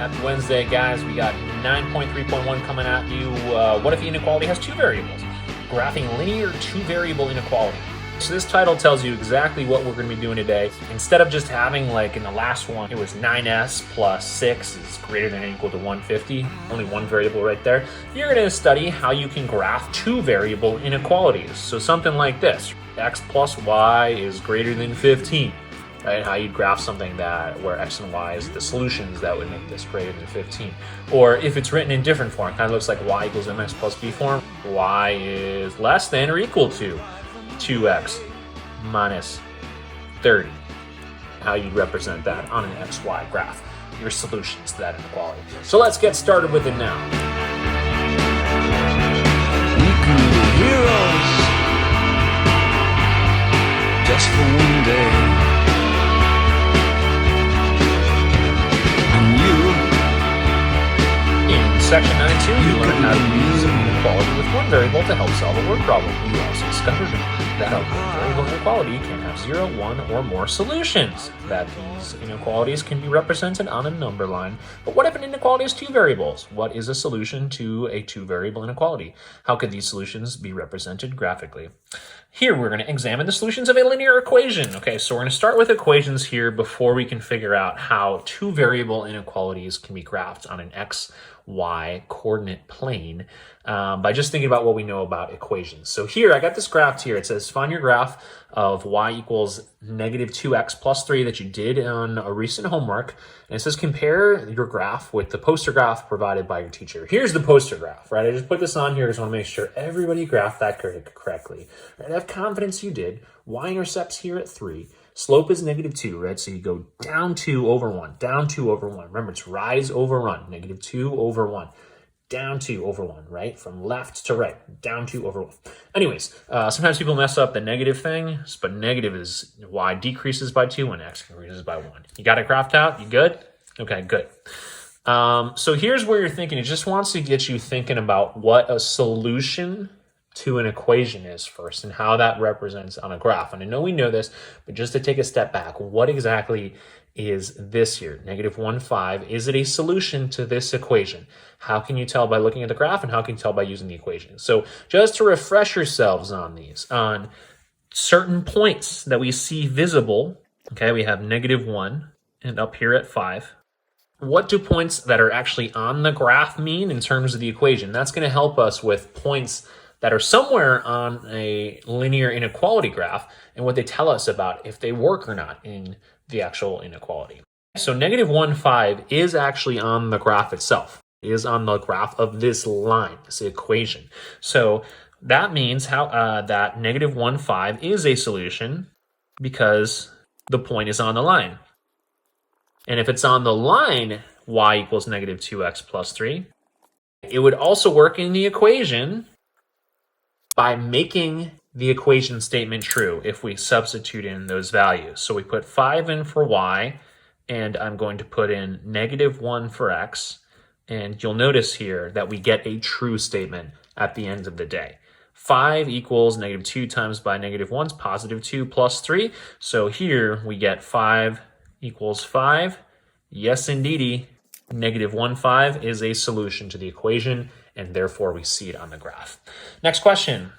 Happy Wednesday, guys. We got 9.3.1 coming at you. What if the inequality has two variables? Graphing linear two-variable inequality. So this title tells you exactly what we're going to be doing today. Instead of just having, like in the last one, it was 9s plus 6 is greater than or equal to 150, only one variable right there. You're going to study how you can graph two-variable inequalities. So something like this, x plus y is greater than 15. Right? How you'd graph something where x and y is the solutions that would make this greater than 15. Or if it's written in different form, kind of looks like y equals mx plus b form, y is less than or equal to 2x minus 30. How you'd represent that on an xy graph, your solutions to that inequality. So let's get started with it now. We can be heroes just for one day. In section 9.2, you learn how to use an inequality with one variable to help solve a word problem. You also discovered that a one-variable inequality can have 0, 1, or more solutions. That these inequalities can be represented on a number line. But what if an inequality has two variables? What is a solution to a two-variable inequality? How could these solutions be represented graphically? Here, we're going to examine the solutions of a linear equation. Okay, so we're going to start with equations here before we can figure out how two-variable inequalities can be graphed on an x, y coordinate plane by just thinking about what we know about equations. So here, I got this graph here. It says, find your graph of y equals negative 2x plus 3 that you did on a recent homework. And it says, compare your graph with the poster graph provided by your teacher. Here's the poster graph, right? I just put this on here because I want to make sure everybody graphed that correctly. Right? I have confidence you did. Y-intercepts here at 3. Slope is negative 2, right? So you go down 2 over 1, down 2 over 1. Remember, it's rise over run, negative 2 over 1, down 2 over 1, right? From left to right, down 2 over 1. Anyways, sometimes people mess up the negative thing, but negative is y decreases by 2 when x increases by 1. You got it graphed out? You good? Okay, good. So here's where you're thinking. It just wants to get you thinking about what a solution to an equation is first and how that represents on a graph. And I know we know this, but just to take a step back, what exactly is this here? Negative 1, 5. Is it a solution to this equation? How can you tell by looking at the graph, and how can you tell by using the equation? So just to refresh yourselves on these, on certain points that we see visible, okay, we have negative 1 and up here at 5. What do points that are actually on the graph mean in terms of the equation? That's going to help us with points that are somewhere on a linear inequality graph and what they tell us about if they work or not in the actual inequality. So negative 1, 5 is actually on the graph itself, is on the graph of this line, this equation. So that means that negative 1, 5 is a solution because the point is on the line. And if it's on the line, y equals negative 2x plus 3, it would also work in the equation by making the equation statement true if we substitute in those values. So we put 5 in for y, and I'm going to put in negative 1 for x, and you'll notice here that we get a true statement at the end of the day. 5 equals negative 2 times by negative 1 is positive 2 plus 3. So here we get 5 equals 5. Yes, indeedy, negative 1, 5 is a solution to the equation, and therefore we see it on the graph. Next question,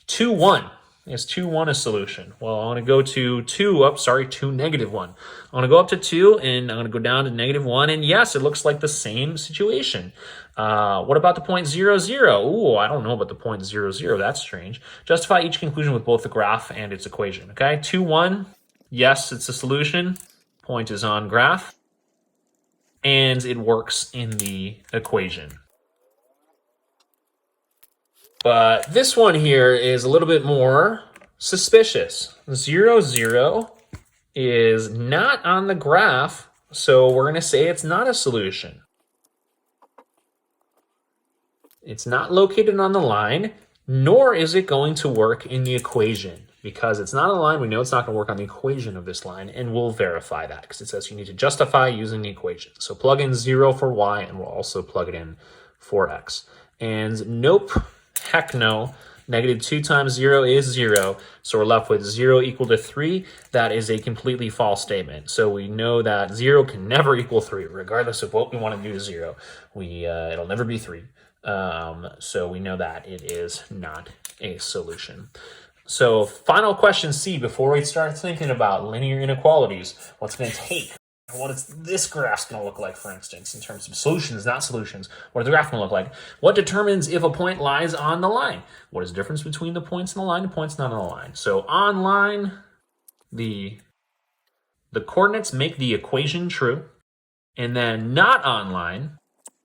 2, 1. Is 2, 1 a solution? Well, I want to go to 2, negative 1. I want to go up to 2, and I'm going to go down to negative 1, and yes, it looks like the same situation. What about the point 0, 0? Ooh, I don't know about the point 0, 0. That's strange. Justify each conclusion with both the graph and its equation, okay? 2, 1, yes, it's a solution. Point is on graph, and it works in the equation. But this one here is a little bit more suspicious. 0, 0 is not on the graph, so we're going to say it's not a solution. It's not located on the line, nor is it going to work in the equation. Because it's not on the line, we know it's not going to work on the equation of this line, and we'll verify that because it says you need to justify using the equation. So plug in 0 for y, and we'll also plug it in for x. And nope. Heck no, Negative 2 times 0 is 0. So we're left with 0 equal to 3. That is a completely false statement. So we know that 0 can never equal 3, regardless of what we want to do to 0. It'll never be 3. So we know that it is not a solution. So final question C, before we start thinking about linear inequalities, what's going to take? What is this graph going to look like, for instance, in terms of solutions, not solutions? What is the graph going to look like? What determines if a point lies on the line? What is the difference between the points on the line and points not on the line? So on line, the coordinates make the equation true, and then not on line,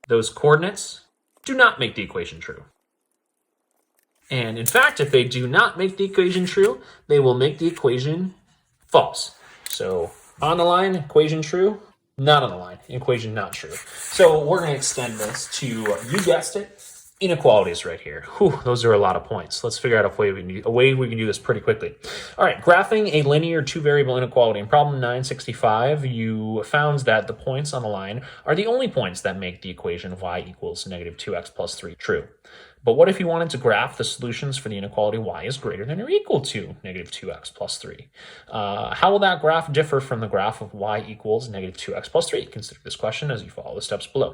those coordinates do not make the equation true. And in fact, if they do not make the equation true, they will make the equation false. So on the line, equation true. Not on the line, equation not true. So we're going to extend this to, you guessed it, inequalities right here. Whew, those are a lot of points. Let's figure out a way we can do this pretty quickly. All right, graphing a linear two-variable inequality. In problem 965, you found that the points on the line are the only points that make the equation y equals negative 2x plus 3 true. But what if you wanted to graph the solutions for the inequality y is greater than or equal to negative 2x plus 3? How will that graph differ from the graph of y equals negative 2x plus 3? Consider this question as you follow the steps below.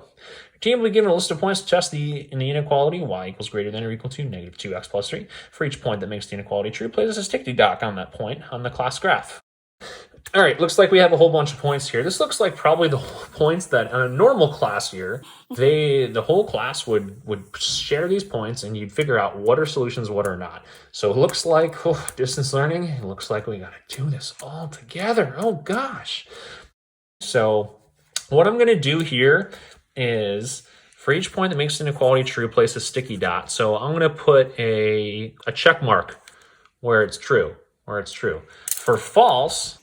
Your team will be given a list of points to test in the inequality y equals greater than or equal to negative 2x plus 3. For each point that makes the inequality true, place a sticky dot on that point on the class graph. All right, looks like we have a whole bunch of points here. This looks like probably the points that on a normal class year, the whole class would share these points and you'd figure out what are solutions, what are not. So it looks like distance learning, it looks like we got to do this all together. Oh gosh. So what I'm going to do here is for each point that makes the inequality true, place a sticky dot. So I'm going to put a check mark where it's true, For false,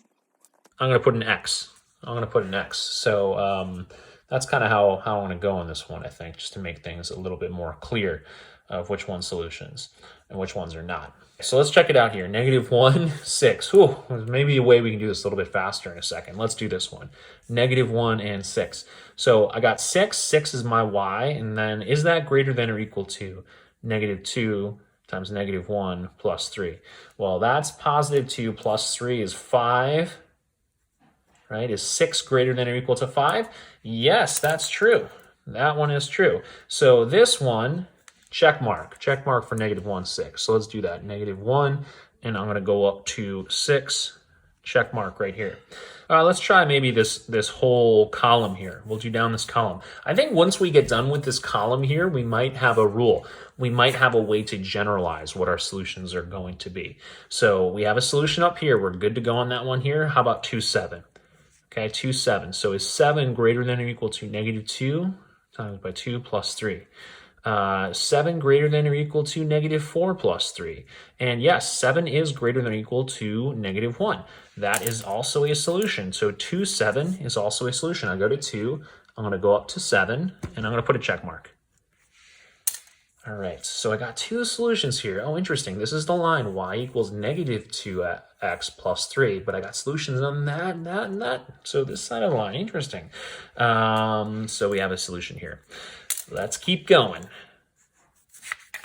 I'm going to put an X. So that's kind of how I want to go on this one, I think, just to make things a little bit more clear of which one's solutions and which ones are not. So let's check it out here. Negative 1, 6. Whew, there's maybe a way we can do this a little bit faster in a second. Let's do this one. Negative 1 and 6. So I got 6. 6 is my y. And then is that greater than or equal to negative 2 times negative 1 plus 3? Well, that's positive 2 plus 3 is 5. Right? Is 6 greater than or equal to 5? Yes, that's true. That one is true. So this one, check mark for negative 1, 6. So let's do that. Negative 1, and I'm going to go up to 6, check mark right here. Let's try maybe this whole column here. We'll do down this column. I think once we get done with this column here, we might have a rule. We might have a way to generalize what our solutions are going to be. So we have a solution up here. We're good to go on that one here. How about 2, 7? Okay, 2, 7. So is 7 greater than or equal to negative 2 times by 2 plus 3? 7 greater than or equal to negative 4 plus 3. And yes, 7 is greater than or equal to negative 1. That is also a solution. So 2, 7 is also a solution. I go to 2, I'm going to go up to 7, and I'm going to put a check mark. All right, so I got 2 solutions here. Oh, interesting. This is the line y equals negative 2x plus 3, but I got solutions on that, and that, and that. So this side of the line, interesting. So we have a solution here. Let's keep going.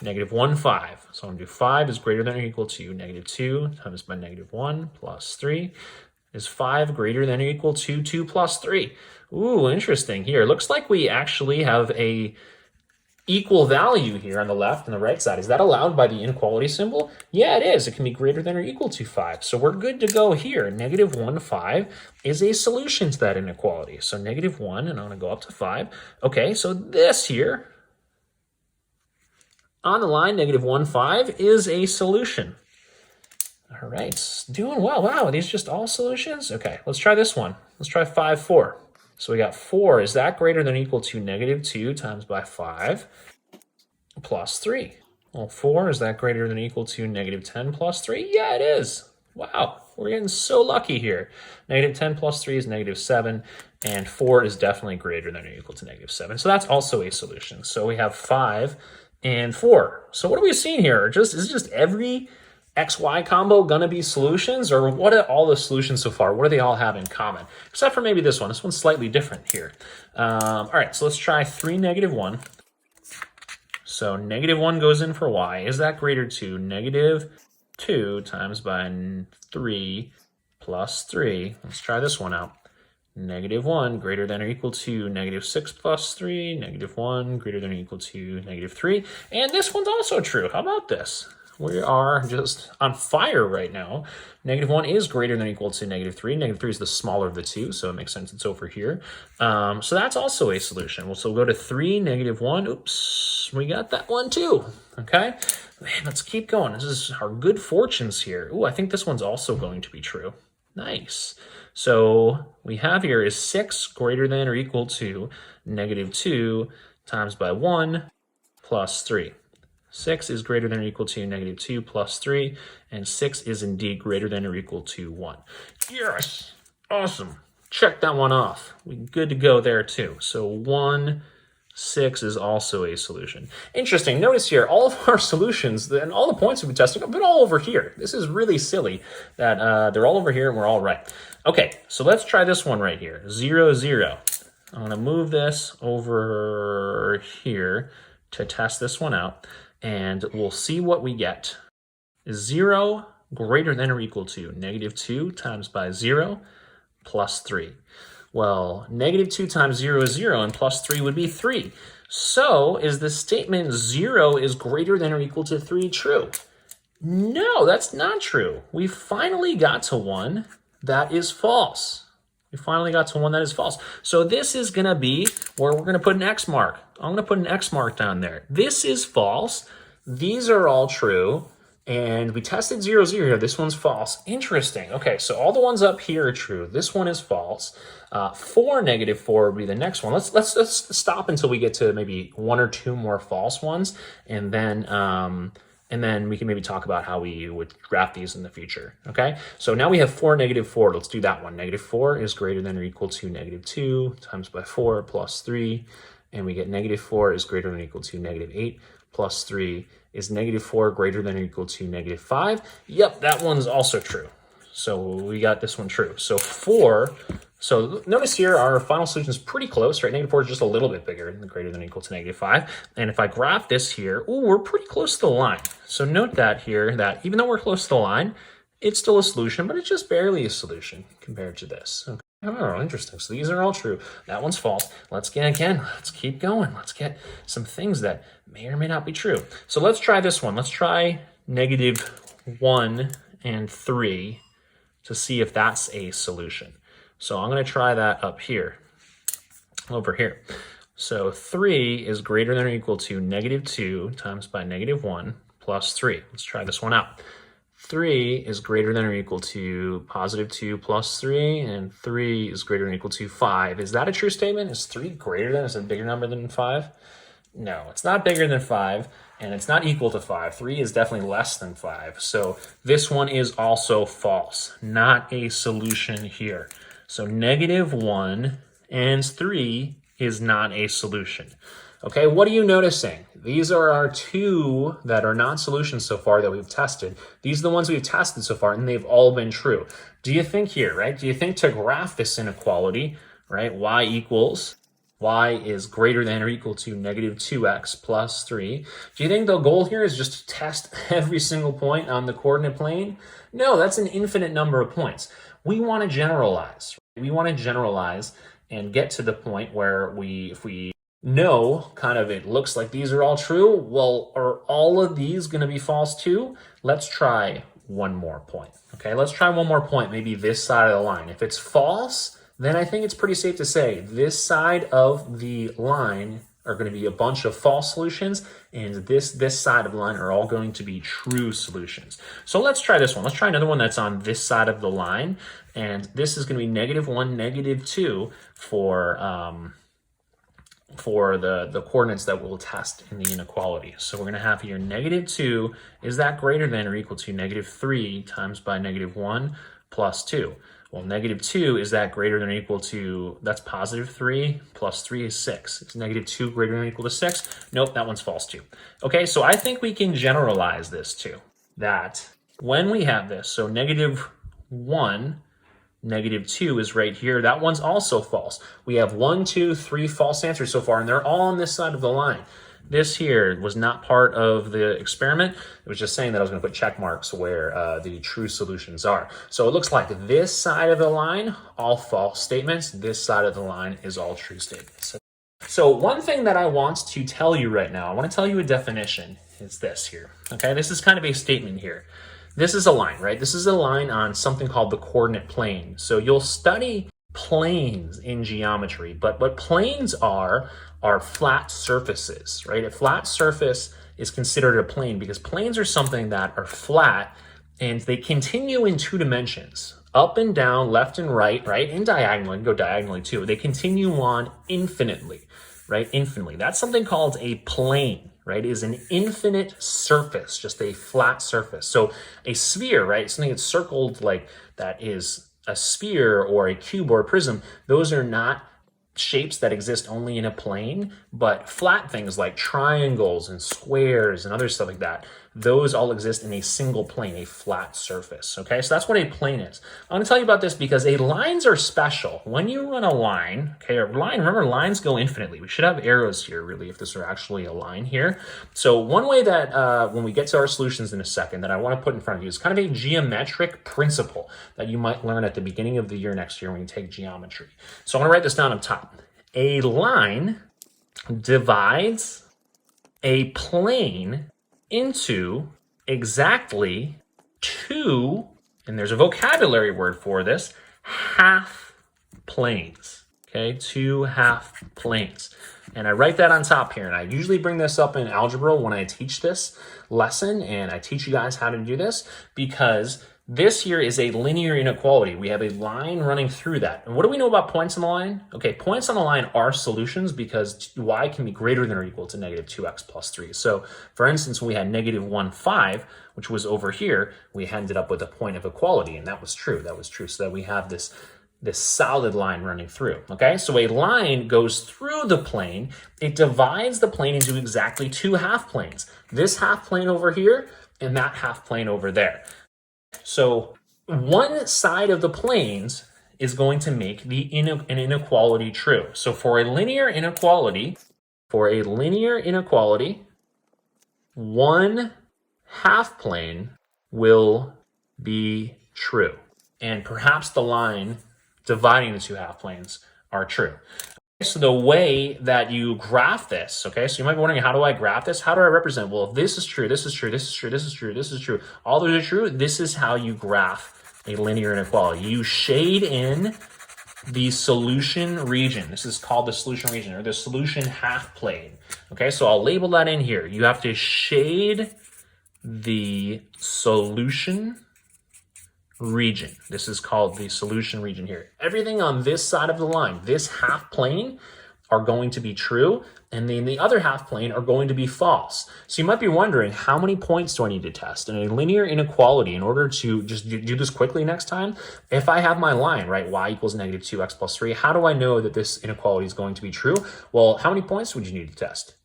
Negative 1, 5. So I'm going to do 5 is greater than or equal to negative 2 times by negative 1 plus 3. Is 5 greater than or equal to 2 plus 3? Ooh, interesting here. Looks like we actually have a equal value here on the left and the right side. Is that allowed by the inequality symbol? Yeah, it is. It can be greater than or equal to 5. So we're good to go here. Negative 1, 5 is a solution to that inequality. So negative 1, and I'm going to go up to 5. Okay, so this here, on the line, negative 1, 5 is a solution. All right, doing well. Wow, are these just all solutions? Okay, let's try this one. Let's try 5, 4. So we got 4. Is that greater than or equal to negative 2 times by 5 plus 3? Well, 4, is that greater than or equal to negative 10 plus 3? Yeah, it is. Wow, we're getting so lucky here. Negative 10 plus 3 is negative 7, and 4 is definitely greater than or equal to negative 7. So that's also a solution. So we have 5 and 4. So what are we seeing here? Is it just every XY combo gonna be solutions, or what are all the solutions so far? What do they all have in common? Except for maybe this one. This one's slightly different here. All right, so let's try 3, negative 1. So negative 1 goes in for y. Is that greater to negative 2 times by 3 plus 3? Let's try this one out. Negative 1 greater than or equal to negative 6 plus 3. Negative 1 greater than or equal to negative 3. And this one's also true. How about this? We are just on fire right now. Negative 1 is greater than or equal to negative 3. Negative 3 is the smaller of the two, so it makes sense it's over here. So that's also a solution. So we'll go to 3, negative 1. Oops, we got that one too. Okay, man, let's keep going. This is our good fortunes here. Ooh, I think this one's also going to be true. Nice. So we have here is 6 greater than or equal to negative 2 times by 1 plus 3. 6 is greater than or equal to negative 2 plus 3, and 6 is indeed greater than or equal to 1. Yes! Awesome. Check that one off. We're good to go there too. So 1, 6 is also a solution. Interesting. Notice here, all of our solutions and all the points we've been testing have been all over here. This is really silly that they're all over here and we're all right. Okay, so let's try this one right here. 0, 0. I'm going to move this over here to test this one out, and we'll see what we get. 0 greater than or equal to negative 2 times by 0 plus 3. Well, negative 2 times 0 is 0, and plus 3 would be 3. So is the statement 0 is greater than or equal to 3 true? No, that's not true. We finally got to one that is false. We finally got to one that is false. So this is going to be where we're going to put an X mark. I'm going to put an X mark down there. This is false. These are all true. And we tested 0, 0 here. This one's false. Interesting. Okay, so all the ones up here are true. This one is false. 4, negative 4 would be the next one. Let's stop until we get to maybe 1 or 2 more false ones, and then we can maybe talk about how we would graph these in the future. Okay, so now we have 4, negative 4. Let's do that one. Negative 4 is greater than or equal to negative 2 times by 4 plus 3, and we get negative 4 is greater than or equal to negative 8 plus 3. Is negative 4 greater than or equal to negative 5? Yep, that one's also true. So we got this one true. So 4, so notice here our final solution is pretty close, right? Negative 4 is just a little bit bigger than greater than or equal to negative 5. And if I graph this here, ooh, we're pretty close to the line. So note that here, that even though we're close to the line, it's still a solution, but it's just barely a solution compared to this. Okay. Oh, interesting. So these are all true. That one's false. Let's keep going. Let's get some things that may or may not be true. So let's try this one. Let's try negative 1 and 3 to see if that's a solution. So I'm going to try that up here, over here. So 3 is greater than or equal to negative 2 times by negative 1 plus 3. Let's try this one out. 3 is greater than or equal to positive 2 plus 3, and 3 is greater than or equal to 5. Is that a true statement? Is 3 greater than, is it a bigger number than 5? No, it's not bigger than 5, and it's not equal to 5. 3 is definitely less than 5. So this one is also false, not a solution here. So negative 1 and 3 is not a solution. Okay, what are you noticing? These are our 2 that are not solutions so far that we've tested. These are the ones we've tested so far, and they've all been true. Do you think here, right? Do you think to graph this inequality, right, y is greater than or equal to negative 2x plus 3. Do you think the goal here is just to test every single point on the coordinate plane? No, that's an infinite number of points. We want to generalize. We want to generalize and get to the point where if we know kind of it looks like these are all true, well, are all of these going to be false too? Let's try one more point. Okay, let's try one more point, maybe this side of the line. If it's false, then I think it's pretty safe to say this side of the line are going to be a bunch of false solutions, and this side of the line are all going to be true solutions. So let's try this one. Let's try another one that's on this side of the line, and this is going to be negative 1, negative 2 for the coordinates that we'll test in the inequality. So we're going to have here negative 2, is that greater than or equal to negative 3 times by negative 1 plus 2? Well, negative 2, is that greater than or equal to, that's positive 3 plus 3 is 6. Is negative 2 greater than or equal to 6? Nope, that one's false too. Okay, so I think we can generalize this too. That when we have this, so negative 1, negative 2 is right here. That one's also false. We have 1, 2, 3 false answers so far, and they're all on this side of the line. This here was not part of the experiment. It was just saying that I was going to put check marks where the true solutions are. So it looks like this side of the line, all false statements. This side of the line is all true statements. So one thing that I want to tell you right now, I want to tell you a definition, is this here. Okay, this is kind of a statement here. This is a line, right? This is a line on something called the coordinate plane. So you'll study planes in geometry, but what planes are flat surfaces, right? A flat surface is considered a plane because planes are something that are flat and they continue in two dimensions, up and down, left and right, and diagonally, go diagonally too. They continue on infinitely, right? Infinitely. That's something called a plane, right? Is an infinite surface, just a flat surface. So a sphere, right? Something that's circled like that is a sphere or a cube or a prism. Those are not shapes that exist only in a plane, but flat things like triangles and squares and other stuff like that, those all exist in a single plane, a flat surface. Okay, so that's what a plane is. I'm going to tell you about this because lines are special. When you run a line, okay, a line, remember lines go infinitely. We should have arrows here really if this were actually a line here. So one way that when we get to our solutions in a second that I want to put in front of you is kind of a geometric principle that you might learn at the beginning of the year next year when you take geometry. So I'm going to write this down up top. A line divides a plane into exactly two, and there's a vocabulary word for this, half planes. Okay, two half planes. And I write that on top here, and I usually bring this up in algebra when I teach this lesson, and I teach you guys how to do this because this here is a linear inequality. We have a line running through that. And what do we know about points on the line? Okay, points on the line are solutions because y can be greater than or equal to negative 2x plus 3. So for instance, when we had negative 1, 5, which was over here, we ended up with a point of equality, and that was true. That was true. So that we have this solid line running through. Okay, so a line goes through the plane. It divides the plane into exactly two half planes. This half plane over here and that half plane over there. So one side of the planes is going to make an inequality true. So for a linear inequality, one half plane will be true. And perhaps the line dividing the two half planes are true. So the way that you graph this, okay, so you might be wondering, how do I graph this? How do I represent? Well, if this is true, this is true, this is true, this is true, this is true, all those are true, this is how you graph a linear inequality. You shade in the solution region. This is called the solution region or the solution half plane. Okay, so I'll label that in here. You have to shade the solution region. This is called the solution region here. Everything on this side of the line, this half plane, are going to be true, and then the other half plane are going to be false. So you might be wondering, how many points do I need to test in a linear inequality in order to just do this quickly next time? If I have my line, right, y equals negative 2x plus 3, how do I know that this inequality is going to be true? Well, how many points would you need to test?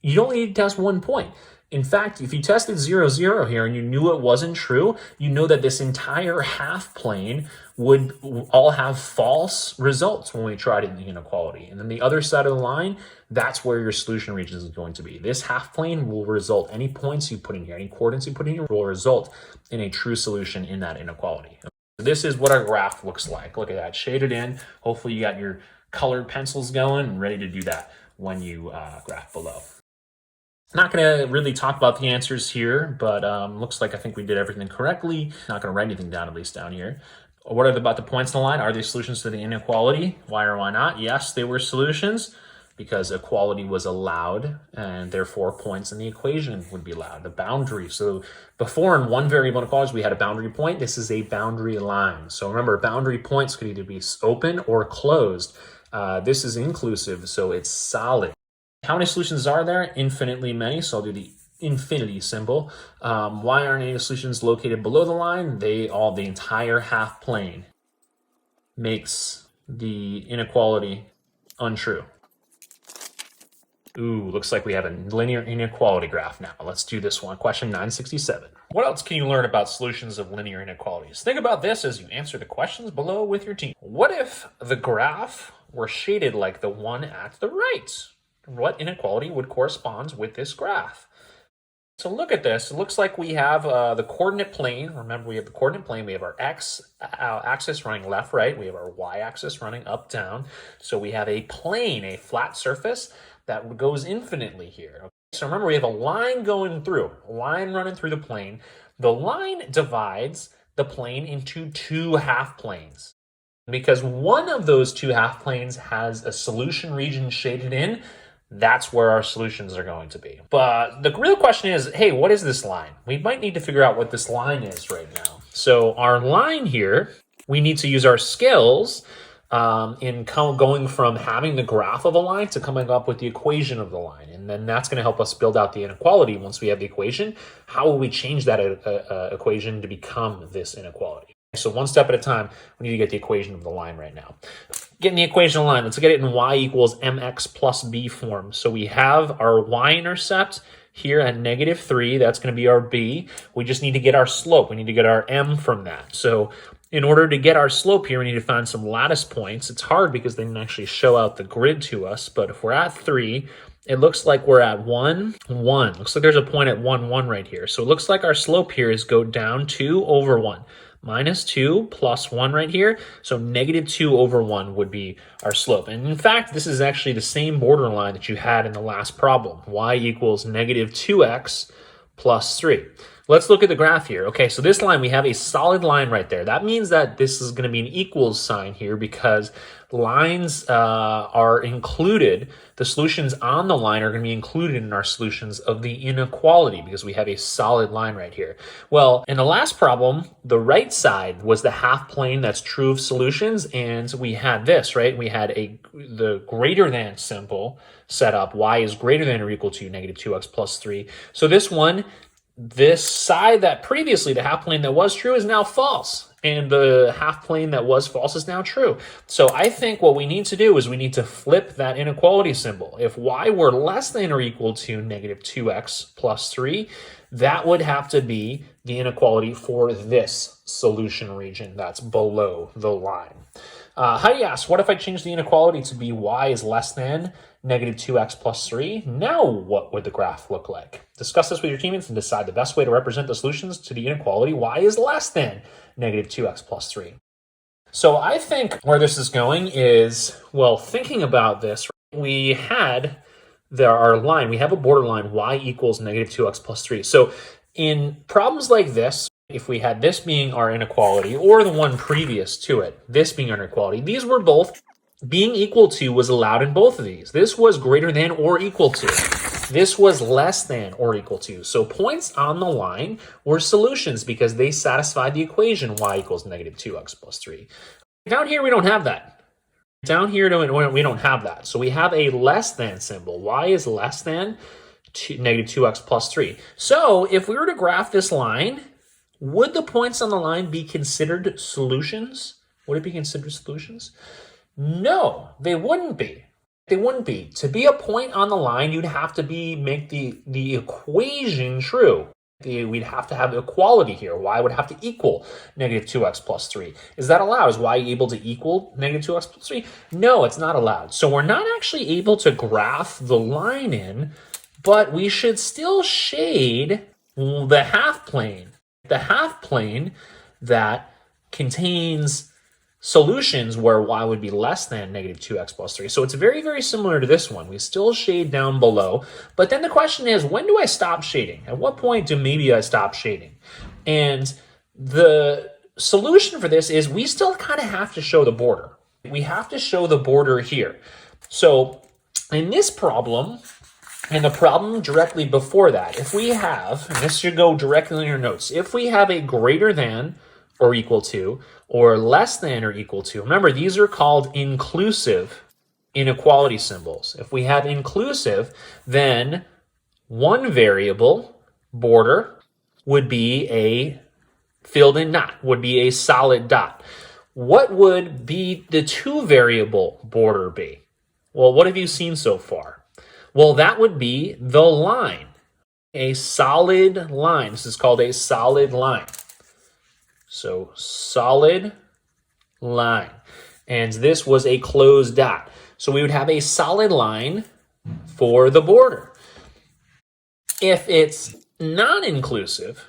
You only need to test 1 point. In fact, if you tested 0, 0 here and you knew it wasn't true, you know that this entire half plane would all have false results when we tried it in the inequality. And then the other side of the line, that's where your solution region is going to be. This half plane will result, any points you put in here, any coordinates you put in here will result in a true solution in that inequality. This is what our graph looks like. Look at that, shaded in. Hopefully you got your colored pencils going and ready to do that when you graph below. Not going to really talk about the answers here, but looks like I think we did everything correctly. Not going to write anything down, at least down here. What are about the points on the line? Are they solutions to the inequality? Why or why not? Yes, they were solutions because equality was allowed, and therefore points in the equation would be allowed, the boundary. So before in one variable inequalities, we had a boundary point. This is a boundary line. So remember, boundary points could either be open or closed. This is inclusive, so it's solid. How many solutions are there? Infinitely many, so I'll do the infinity symbol. Why aren't any solutions located below the line? The entire half plane makes the inequality untrue. Ooh, looks like we have a linear inequality graph now. Let's do this one. Question 967. What else can you learn about solutions of linear inequalities? Think about this as you answer the questions below with your team. What if the graph were shaded like the one at the right? what inequality would correspond with this graph. So look at this. It looks like we have the coordinate plane. Remember, we have the coordinate plane. We have our x-axis running left, right. We have our y-axis running up, down. So we have a plane, a flat surface that goes infinitely here. Okay? So remember, we have a line going through, a line running through the plane. The line divides the plane into two half planes. Because one of those two half planes has a solution region shaded in, that's where our solutions are going to be. But the real question is, hey, what is this line? We might need to figure out what this line is right now. So our line here, we need to use our skills in going from having the graph of a line to coming up with the equation of the line. And then that's going to help us build out the inequality. Once we have the equation, how will we change that equation to become this inequality? So one step at a time, we need to get the equation of the line right now. Getting the equation of the line, let's get it in y equals mx plus b form. So we have our y-intercept here at -3. That's going to be our b. We just need to get our slope. We need to get our m from that. So in order to get our slope here, we need to find some lattice points. It's hard because they didn't actually show out the grid to us. But if we're at 3, it looks like we're at 1, 1. Looks like there's a point at 1, 1 right here. So it looks like our slope here is go down 2 over 1. -2 plus 1 right here. So -2 over 1 would be our slope. And in fact, this is actually the same borderline that you had in the last problem. Y equals -2x plus 3. Let's look at the graph here. Okay, so this line, we have a solid line right there. That means that this is going to be an equals sign here because lines are included. The solutions on the line are going to be included in our solutions of the inequality because we have a solid line right here. Well, in the last problem, the right side was the half plane that's true of solutions, and we had this, right? We had the greater than symbol set up. Y is greater than or equal to -2x plus 3. So this side that previously the half plane that was true is now false. And the half plane that was false is now true. So I think what we need to do is we need to flip that inequality symbol. If y were less than or equal to -2x plus 3, that would have to be the inequality for this solution region that's below the line. Heidi asks, what if I change the inequality to be y is less than -2x plus 3? Now what would the graph look like? Discuss this with your teammates and decide the best way to represent the solutions to the inequality y is less than -2x plus 3. So I think where this is going is, well, thinking about this, we had our line, we have a borderline y equals -2x plus 3. So in problems like this, if we had this being our inequality or the one previous to it, this being our inequality, these were both being equal to was allowed in both of these. This was greater than or equal to. This was less than or equal to. So points on the line were solutions because they satisfied the equation y equals -2x plus 3. Down here, we don't have that. Down here, we don't have that. So we have a less than symbol. Y is less than -2x plus 3. So if we were to graph this line, would the points on the line be considered solutions? Would it be considered solutions? No, they wouldn't be. They wouldn't be. To be a point on the line, you'd have to make the equation true. We'd have to have equality here. Y would have to equal -2x plus 3. Is that allowed? Is y able to equal -2x plus 3? No, it's not allowed. So we're not actually able to graph the line in, but we should still shade the half plane. The half plane that contains solutions where y would be less than -2x plus 3. So it's very, very similar to this one. We still shade down below. But then the question is, when do I stop shading? At what point do maybe I stop shading? And the solution for this is we still kind of have to show the border. We have to show the border here. So in this problem, and the problem directly before that, if we have, and this should go directly in your notes, if we have a greater than or equal to, or less than or equal to. Remember, these are called inclusive inequality symbols. If we have inclusive, then one variable border would be a filled in dot, would be a solid dot. What would be the two variable border be? Well, what have you seen so far? Well, that would be the line, a solid line. This is called a solid line. So solid line. And this was a closed dot. So we would have a solid line for the border. If it's non-inclusive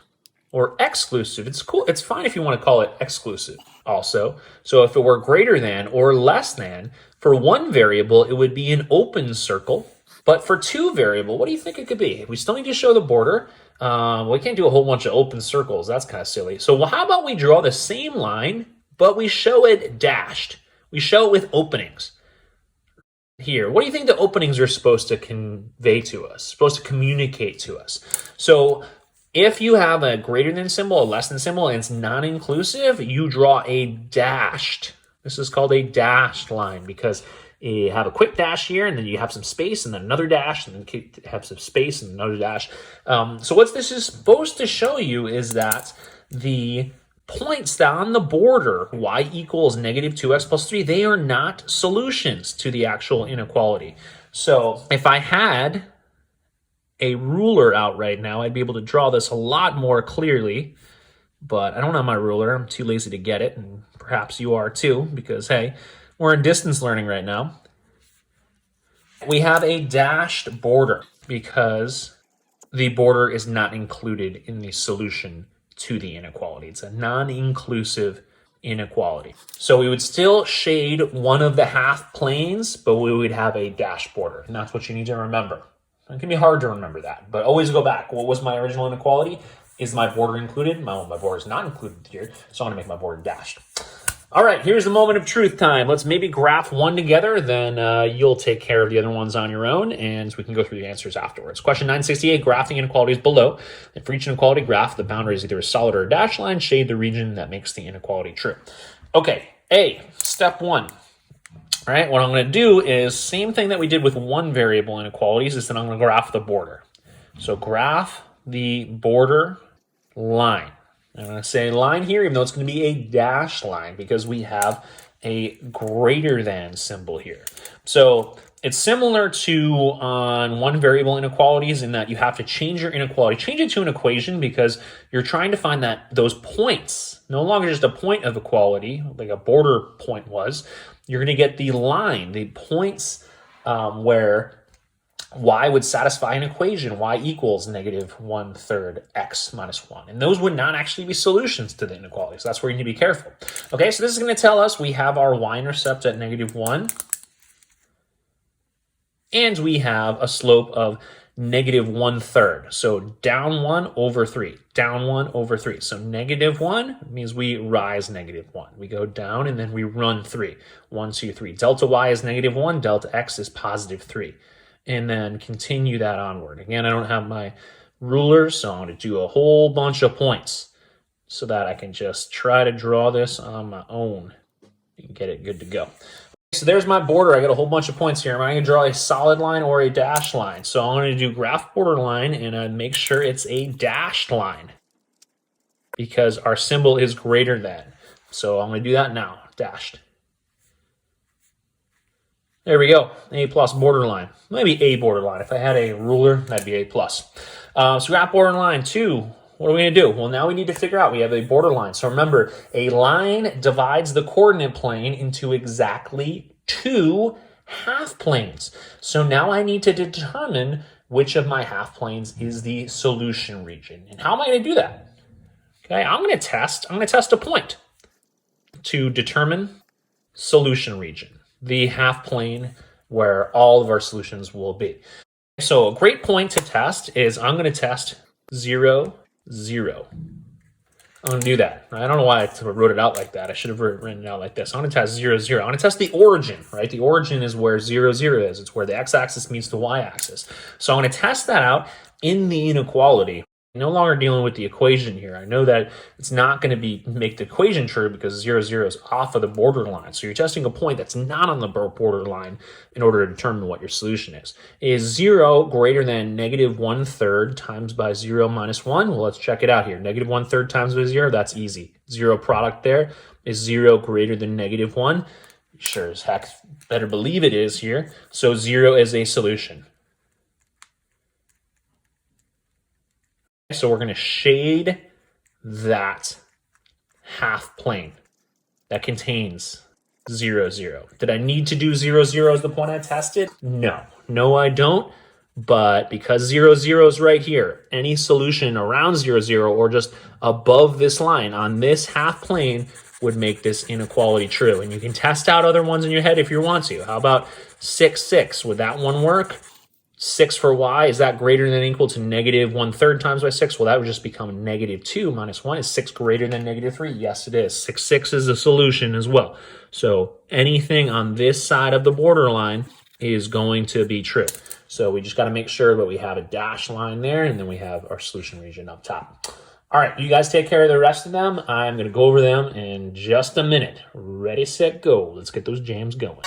or exclusive, it's cool. It's fine if you want to call it exclusive also. So if it were greater than or less than, for one variable, it would be an open circle. But for two variable, what do you think it could be? We still need to show the border. We can't do a whole bunch of open circles. That's kind of silly. So how about we draw the same line, but we show it dashed. We show it with openings. Here, what do you think the openings are supposed to convey to us, supposed to communicate to us? So if you have a greater than symbol, a less than symbol, and it's non-inclusive, you draw a dashed. This is called a dashed line because you have a quick dash here, and then you have some space, and then another dash, and then you have some space, and another dash. So what this is supposed to show you is that the points that on the border, y equals negative 2x plus 3, they are not solutions to the actual inequality. So if I had a ruler out right now, I'd be able to draw this a lot more clearly, but I don't have my ruler. I'm too lazy to get it, and perhaps you are too, because, hey, we're in distance learning right now. We have a dashed border because the border is not included in the solution to the inequality. It's a non-inclusive inequality. So we would still shade one of the half planes, but we would have a dashed border, and that's what you need to remember. It can be hard to remember that, but always go back. What was my original inequality? Is my border included? My border is not included here, so I'm going to make my border dashed. All right, here's the moment of truth time. Let's maybe graph one together, then you'll take care of the other ones on your own, and we can go through the answers afterwards. Question 968, graph the inequalities below. And for each inequality graph, the boundary is either a solid or a dashed line. Shade the region that makes the inequality true. Okay, step one. All right, what I'm going to do is same thing that we did with one variable inequalities is that I'm going to graph the border. So graph the border line. I'm going to say line here, even though it's going to be a dashed line because we have a greater than symbol here. So it's similar to on one variable inequalities in that you have to change your inequality, change it to an equation because you're trying to find that those points, no longer just a point of equality, like a border point was, you're going to get the line, the points where y would satisfy an equation, y equals negative 1/3 x minus 1. And those would not actually be solutions to the inequality. So that's where you need to be careful. Okay, so this is going to tell us we have our y-intercept at negative 1. And we have a slope of negative 1/3. So down 1 over 3. Down 1 over 3. So negative 1 means we rise negative 1. We go down and then we run 3. 1, 2, 3. Delta y is negative 1. Delta x is positive 3. And then continue that onward. Again, I don't have my ruler, so I'm going to do a whole bunch of points so that I can just try to draw this on my own and get it good to go. So there's my border. I got a whole bunch of points here. Am I going to draw a solid line or a dashed line? So I'm going to do graph border line and I make sure it's a dashed line because our symbol is greater than. So I'm going to do that now, dashed. There we go, A plus borderline. Maybe A borderline. If I had a ruler, that'd be A plus. So graph borderline 2. What are we going to do? Well, now we need to figure out we have a borderline. So remember, a line divides the coordinate plane into exactly 2 half planes. So now I need to determine which of my half planes is the solution region. And how am I going to do that? Okay, I'm going to test a point to determine solution region, the half plane where all of our solutions will be. So a great point to test is I'm going to test 0, 0. I'm going to do that. I don't know why I wrote it out like that. I should have written it out like this. I'm going to test 0, 0. I'm going to test the origin, right? The origin is where 0, 0 is. It's where the x-axis meets the y-axis. So I'm going to test that out in the inequality. No longer dealing with the equation here. I know that it's not going to make the equation true because 0, 0 is off of the borderline. So you're testing a point that's not on the borderline in order to determine what your solution is. Is 0 greater than negative 1/3 times by 0 minus 1? Well, let's check it out here. Negative 1/3 times by 0, that's easy. 0 product there. Is 0 greater than negative 1? Sure as heck better believe it is here. So 0 is a solution. So we're going to shade that half plane that contains 0, 0. Did I need to do 0, 0 as the point I tested? No, No, I don't. But because 0, 0 is right here, any solution around 0, 0 or just above this line on this half plane would make this inequality true. And you can test out other ones in your head if you want to. How about 6, 6? Would that one work? 6 for y, is that greater than or equal to negative 1/3 times by 6? Well, that would just become negative 2 minus 1. Is 6 greater than negative 3? Yes, it is. 6, 6 is a solution as well. So anything on this side of the borderline is going to be true. So we just got to make sure that we have a dashed line there, and then we have our solution region up top. All right, you guys take care of the rest of them. I'm going to go over them in just a minute. Ready, set, go. Let's get those jams going.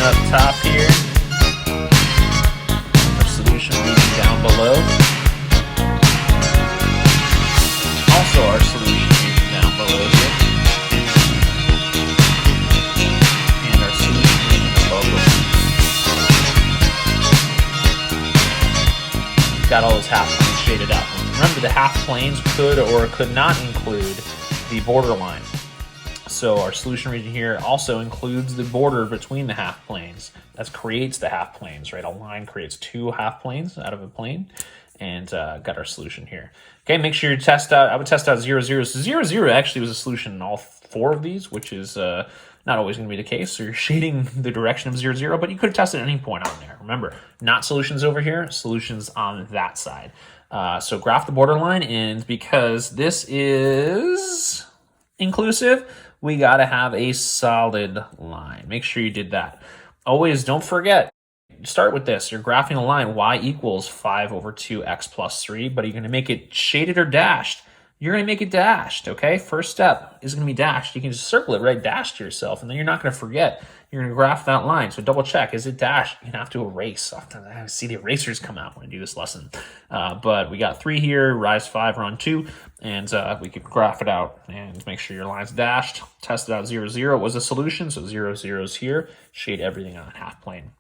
Up top here, our solution region down below, also our solution region down below here, and our solution region above us. We've got all those half planes shaded out. Remember, the half planes could or could not include the borderline. So our solution region here also includes the border between the half planes. That creates the half planes, right? A line creates two half planes out of a plane, and got our solution here. Okay, make sure you test out. I would test out 0, 0. So 0, 0 actually was a solution in all four of these, which is not always going to be the case. So you're shading the direction of 0, 0, but you could have tested at any point on there. Remember, not solutions over here, solutions on that side. So graph the borderline, and because this is inclusive, we got to have a solid line. Make sure you did that. Always don't forget, start with this. You're graphing a line, y equals 5 over 2x plus 3, but are you going to make it shaded or dashed? You're going to make it dashed, okay? First step is going to be dashed. You can just circle it, right? Dash to yourself, and then you're not going to forget. You're going to graph that line. So double check, is it dashed? You're going to have to erase. Often I see the erasers come out when I do this lesson. But we got 3 here, rise 5, run 2, and we could graph it out and make sure your line's dashed. Test it out, 0, 0 was a solution, so 0, 0 is here. Shade everything on half plane.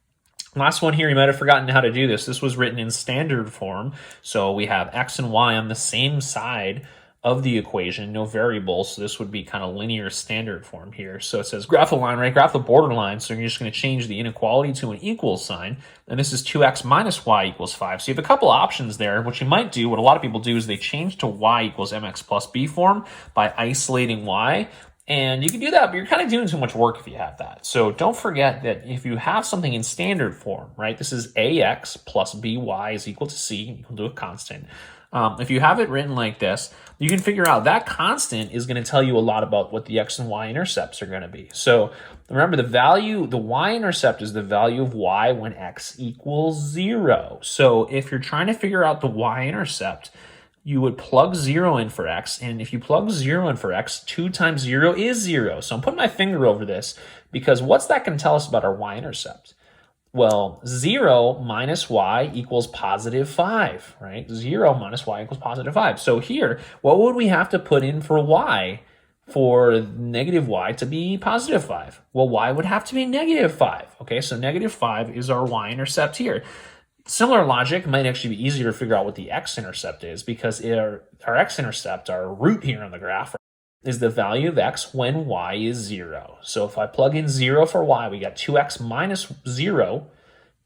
Last one here, you might have forgotten how to do this. This was written in standard form, so we have x and y on the same side of the equation, no variables, so this would be kind of linear standard form here. So it says graph the line, right? Graph the borderline, so you're just going to change the inequality to an equal sign, and this is 2x minus y equals 5. So you have a couple options there. What you might do, what a lot of people do, is they change to y equals mx plus b form by isolating y, and you can do that, but you're kind of doing too much work if you have that. So don't forget that if you have something in standard form, right, this is ax plus by is equal to c, equal to a constant. If you have it written like this, you can figure out that constant is going to tell you a lot about what the x and y intercepts are going to be. So remember, the y-intercept is the value of y when x equals 0. So if you're trying to figure out the y-intercept, you would plug 0 in for x, and if you plug 0 in for x, 2 times 0 is 0. So I'm putting my finger over this because what's that going to tell us about our y-intercept? Well, 0 minus y equals positive 5, right? 0 minus y equals positive 5. So here, what would we have to put in for y for negative y to be positive 5? Well, y would have to be negative 5. Okay, so negative 5 is our y-intercept here. Similar logic might actually be easier to figure out what the x-intercept is, because our x-intercept, our root here on the graph, is the value of x when y is 0. So if I plug in 0 for y, we got 2x minus 0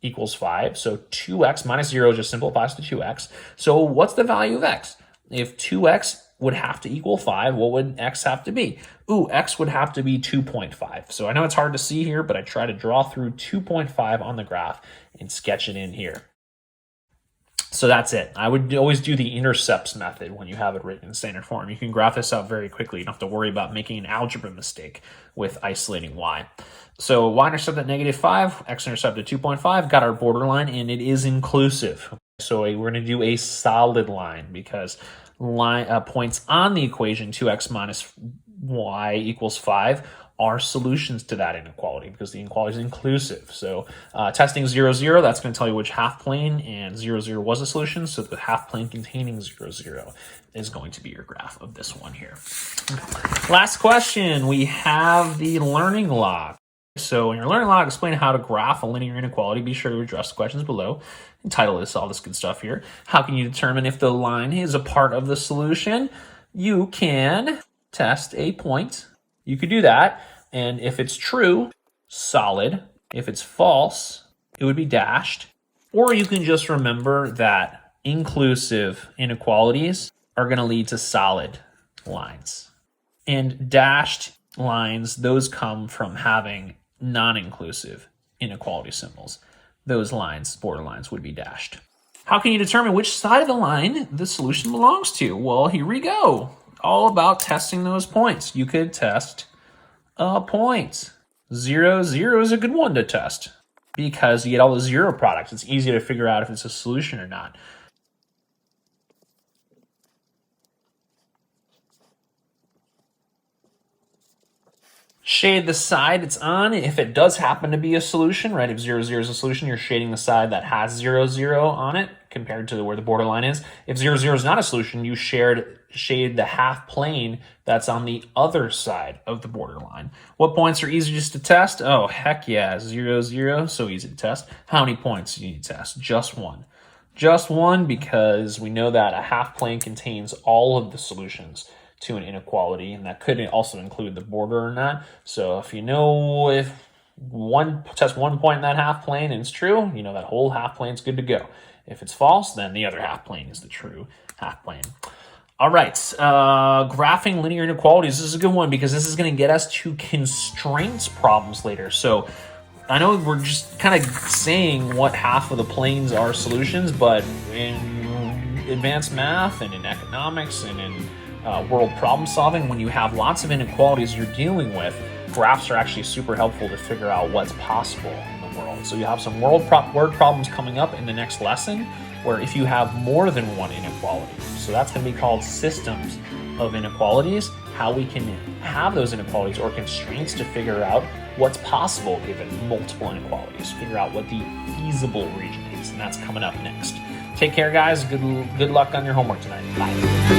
equals 5. So 2x minus 0 just simplifies to 2x. So what's the value of x? If 2x would have to equal 5, what would x have to be? Ooh, x would have to be 2.5. So I know it's hard to see here, but I try to draw through 2.5 on the graph and sketch it in here. So that's it. I would always do the intercepts method when you have it written in standard form. You can graph this out very quickly. You don't have to worry about making an algebra mistake with isolating y. So y-intercept at negative 5, x-intercept at 2.5, got our borderline, and it is inclusive. So we're going to do a solid line because points on the equation 2x minus y equals 5 are solutions to that inequality because the inequality is inclusive. So testing 0, 0, that's going to tell you which half plane, and 0, 0 was a solution. So the half plane containing 0, 0 is going to be your graph of this one here. Last question, we have the learning log. So in your learning log, explain how to graph a linear inequality. Be sure to address the questions below. And title this, all this good stuff here. How can you determine if the line is a part of the solution? You can test a point. You could do that, and if it's true, solid. If it's false, it would be dashed. Or you can just remember that inclusive inequalities are going to lead to solid lines. And dashed lines, those come from having non-inclusive inequality symbols. Those lines, borderlines, would be dashed. How can you determine which side of the line the solution belongs to? Well, here we go. All about testing those points. You could test a point. 0, 0 is a good one to test because you get all the zero products. It's easy to figure out if it's a solution or not. Shade the side it's on if it does happen to be a solution, right? If 0, 0 is a solution, you're shading the side that has 0, 0 on it compared to where the borderline is. If 0, 0 is not a solution, you shade the half plane that's on the other side of the borderline. What points are easiest to test? Oh, heck yeah, 0, 0, so easy to test. How many points do you need to test? Just one. Just one, because we know that a half plane contains all of the solutions to an inequality, and that could also include the border or not. So if you know if test one point in that half plane and it's true, you know that whole half plane is good to go. If it's false, then the other half plane is the true half plane. All right, graphing linear inequalities. This is a good one because this is going to get us to constraints problems later. So I know we're just kind of saying what half of the planes are solutions, but in advanced math and in economics and in world problem solving, when you have lots of inequalities you're dealing with, graphs are actually super helpful to figure out what's possible in the world. So you have some word problems coming up in the next lesson where if you have more than one inequality, so that's going to be called systems of inequalities, how we can have those inequalities or constraints to figure out what's possible given multiple inequalities, figure out what the feasible region is, and that's coming up next. Take care, guys. Good luck on your homework tonight. Bye.